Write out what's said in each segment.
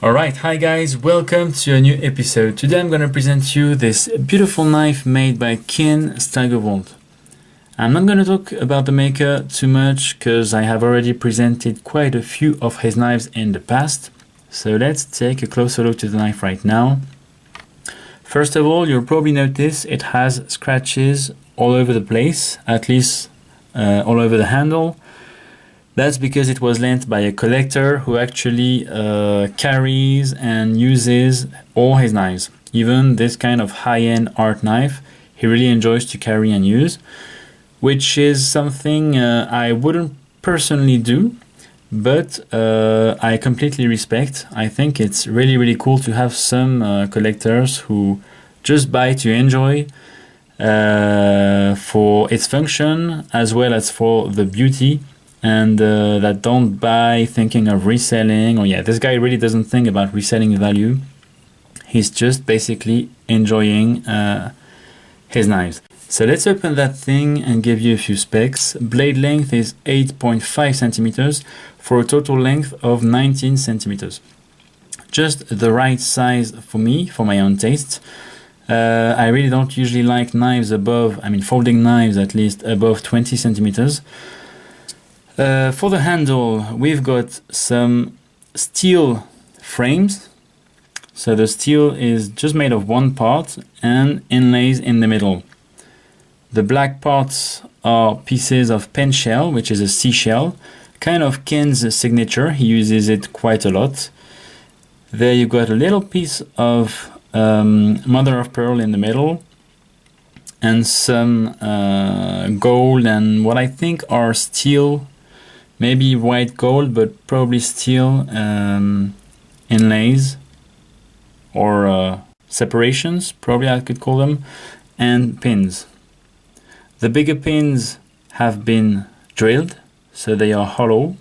Alright, hi guys, welcome to a new episode. Today I'm going to present you this beautiful knife made by Ken Steigerwald. I'm not going to talk about the maker too much because I have already presented quite a few of his knives in the past. So let's take a closer look to the knife right now. First of all, you'll probably notice it has scratches all over the place, at least all over the handle. That's because it was lent by a collector who actually carries and uses all his knives. Even this kind of high-end art knife, he really enjoys to carry and use, which is something I wouldn't personally do, but I completely respect. I think it's really cool to have some collectors who just buy to enjoy for its function as well as for the beauty. And that don't buy thinking of reselling, or this guy really doesn't think about reselling value. He's just basically enjoying his knives. So let's open that thing and give you a few specs. Blade length is 8.5 centimeters for a total length of 19 centimeters. Just the right size for me, for my own taste. I really don't usually like knives above, folding knives at least above 20 centimeters. For the handle, we've got some steel frames. So the steel is just made of one part and inlays in the middle. The black parts are pieces of pen shell, which is a seashell, kind of Ken's signature. He uses it quite a lot. There you've got a little piece of mother of pearl in the middle, and some gold and what I think are steel, maybe white gold, but probably steel inlays or separations, probably I could call them, and pins. The bigger pins have been drilled, so they are hollow,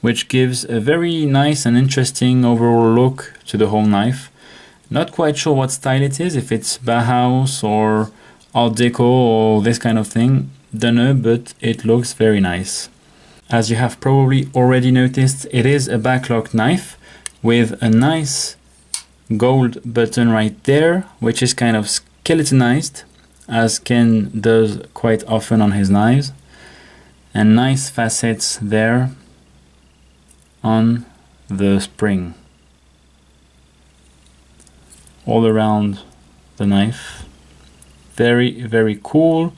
which gives a very nice and interesting overall look to the whole knife. Not quite sure what style it is, if it's Bauhaus or Art Deco or this kind of thing. Don't know, but it looks very nice. As you have probably already noticed, it is a backlock knife with a nice gold button right there, which is kind of skeletonized, as Ken does quite often on his knives, and nice facets there on the spring all around the knife. Very cool.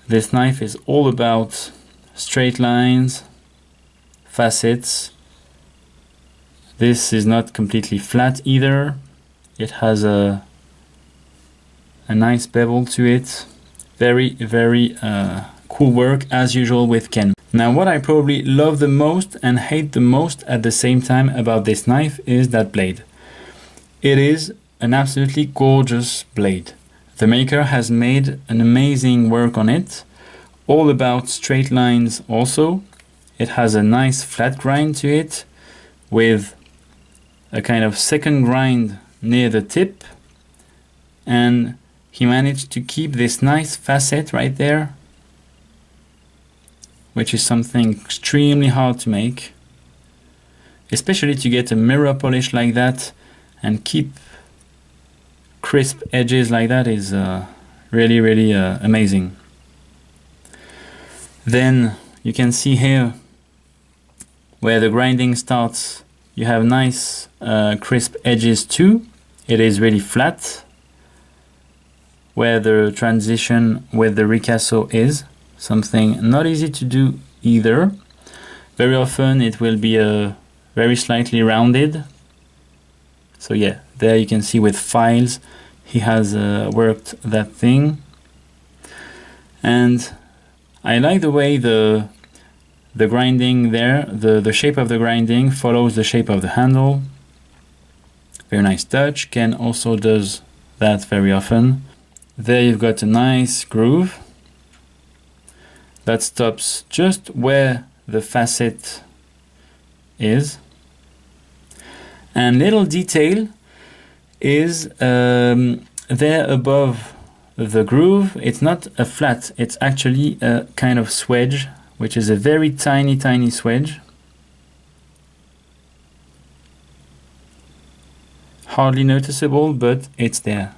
This knife is all about straight lines, facets. This is not completely flat either. It has a nice bevel to it. Very cool work as usual with Ken. Now what I probably love the most and hate the most at the same time about this knife is that blade. It is an absolutely gorgeous blade. The maker has made an amazing work on it, all about straight lines also. It has a nice flat grind to it with a kind of second grind near the tip, and he managed to keep this nice facet right there, which is something extremely hard to make, especially to get a mirror polish like that and keep crisp edges like that is really amazing. Then you can see here where the grinding starts, you have nice crisp edges too. It is really flat where the transition with the ricasso is, something not easy to do either. Very often it will be very slightly rounded. So there you can see with files he has worked that thing. And I like the way the grinding there, the shape of the grinding follows the shape of the handle. Very nice touch. Ken also does that very often. There you've got a nice groove that stops just where the facet is. And little detail is there above the groove. It's not a flat, it's actually a kind of swedge, which is a very tiny swedge. hardly noticeable, but it's there.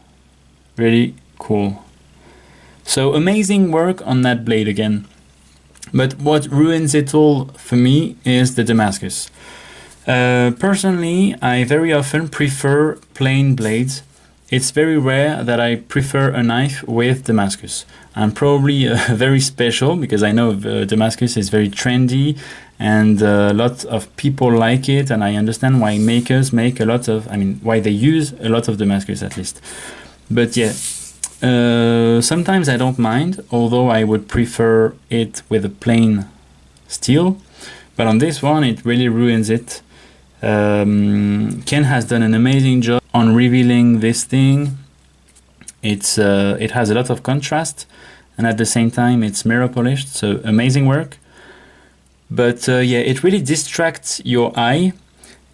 Really cool. So amazing work on that blade again. But what ruins it all for me is the Damascus. Personally, I very often prefer plain blades. It's very rare that I prefer a knife with Damascus. I'm probably very special because I know Damascus is very trendy and a lot of people like it, and I understand why makers make a lot of, why they use a lot of Damascus at least. But yeah, sometimes I don't mind, although I would prefer it with a plain steel. But on this one, it really ruins it. Ken has done an amazing job on revealing this thing. It has a lot of contrast, and at the same time it's mirror polished, so amazing work. But yeah, it really distracts your eye,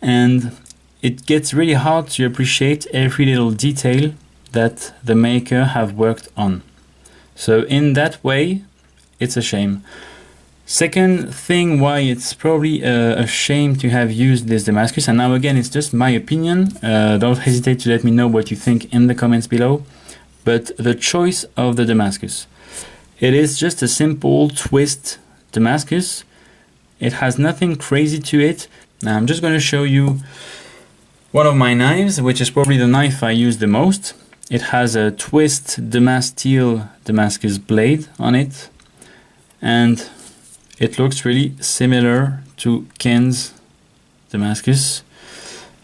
and it gets really hard to appreciate every little detail that the maker have worked on. So in that way, it's a shame. Second thing why it's probably a shame to have used this Damascus, and now again it's just my opinion, don't hesitate to let me know what you think in the comments below, but the choice of the Damascus. It is just a simple twist Damascus. It has nothing crazy to it. Now I'm just going to show you one of my knives, which is probably the knife I use the most. It has a twist steel Damascus blade on it, and it looks really similar to Ken's Damascus,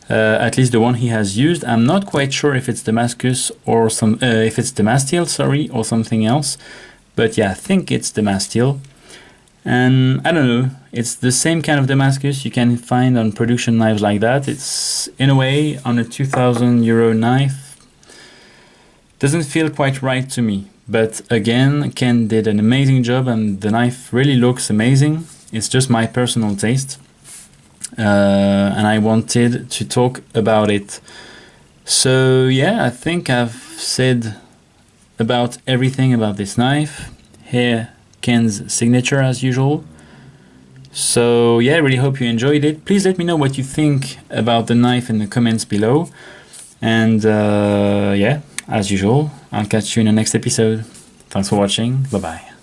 at least the one he has used. I'm not quite sure if it's Damascus or if it's Damasteel, sorry, or something else. But yeah, I think it's Damasteel. And I don't know, it's the same kind of Damascus you can find on production knives like that. It's in a way on a 2,000 euro knife. Doesn't feel quite right to me. But again, Ken did an amazing job and the knife really looks amazing. It's just my personal taste. And I wanted to talk about it. So yeah, I think I've said about everything about this knife. Here, Ken's signature as usual. So yeah, I really hope you enjoyed it. Please let me know what you think about the knife in the comments below. And yeah, as usual, I'll catch you in the next episode. Thanks for watching. Bye bye.